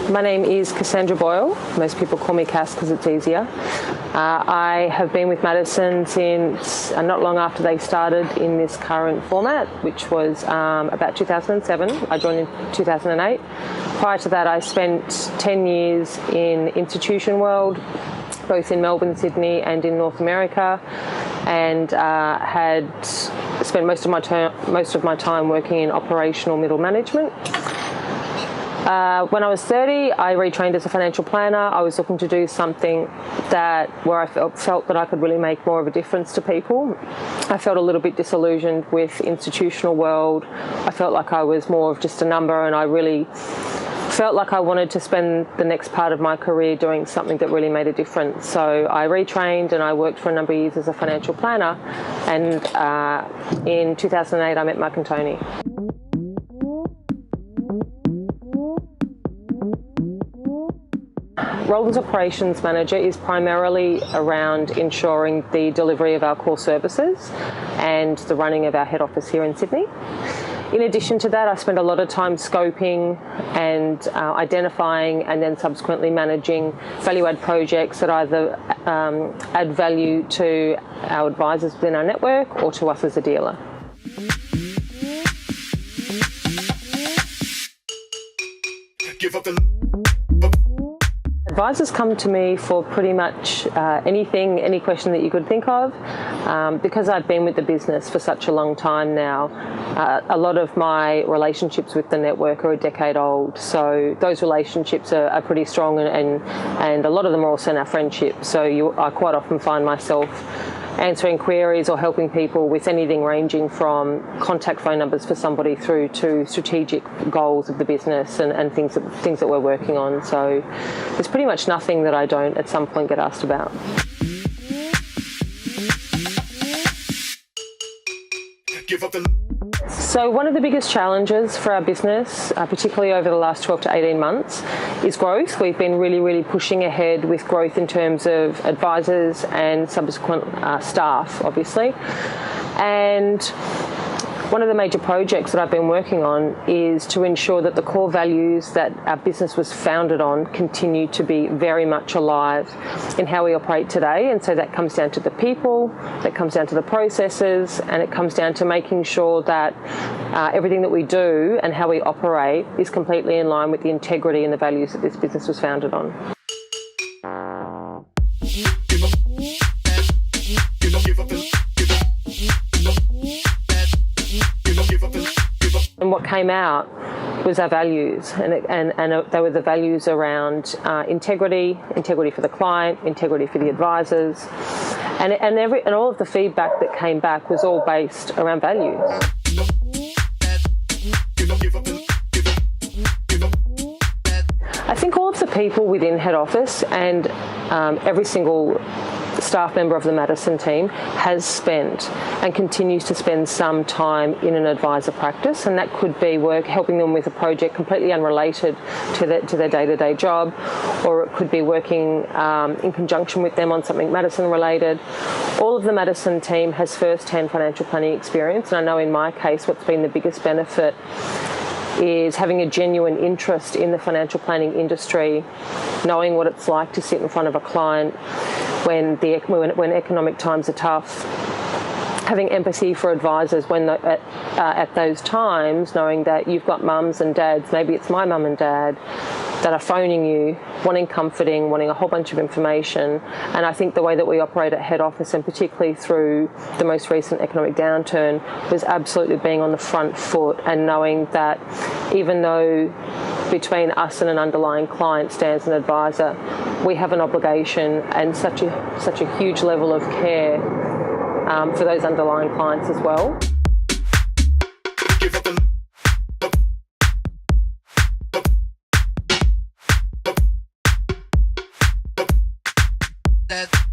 My name is Cassandra Boyle. Most people call me Cass because it's easier. I have been with Madison since not long after they started in this current format, which was about 2007. I joined in 2008. Prior to that, I spent 10 years in institution world, both in Melbourne, Sydney and in North America, and had spent most of my time working in operational middle management. When I was 30, I retrained as a financial planner. I was looking to do something where I felt that I could really make more of a difference to people. I felt a little bit disillusioned with institutional world. I felt like I was more of just a number, and I really felt like I wanted to spend the next part of my career doing something that really made a difference. So I retrained and I worked for a number of years as a financial planner, and in 2008 I met Mark and Tony. Role as operations manager is primarily around ensuring the delivery of our core services and the running of our head office here in Sydney. In addition to that, I spend a lot of time scoping and identifying and then subsequently managing value-add projects that either add value to our advisors within our network or to us as a dealer. Advisors come to me for pretty much any question that you could think of. Because I've been with the business for such a long time now, a lot of my relationships with the network are a decade old. So those relationships are pretty strong, and a lot of them are also now friendships. So I quite often find myself answering queries or helping people with anything ranging from contact phone numbers for somebody through to strategic goals of the business and things that we're working on. So there's pretty much nothing that I don't at some point get asked about. So one of the biggest challenges for our business, particularly over the last 12 to 18 months, is growth. We've been really pushing ahead with growth in terms of advisors and subsequent staff, obviously. And one of the major projects that I've been working on is to ensure that the core values that our business was founded on continue to be very much alive in how we operate today. And so that comes down to the people, that comes down to the processes, and it comes down to making sure that everything that we do and how we operate is completely in line with the integrity and the values that this business was founded on. And what came out was our values, and they were the values around integrity for the client, integrity for the advisors, and all of the feedback that came back was all based around values. I think all of the people within head office and every single staff member of the Madison team has spent and continues to spend some time in an advisor practice, and that could be helping them with a project completely unrelated to their day-to-day job, or it could be working in conjunction with them on something Madison related. All of the Madison team has first-hand financial planning experience, and I know in my case what's been the biggest benefit is having a genuine interest in the financial planning industry, knowing what it's like to sit in front of a client when economic times are tough, having empathy for advisors at those times, knowing that you've got mums and dads, maybe it's my mum and dad, that are phoning you, wanting comforting, wanting a whole bunch of information. And I think the way that we operate at head office, and particularly through the most recent economic downturn, was absolutely being on the front foot and knowing that even though between us and an underlying client stands an advisor, we have an obligation and such a huge level of care for those underlying clients as well. That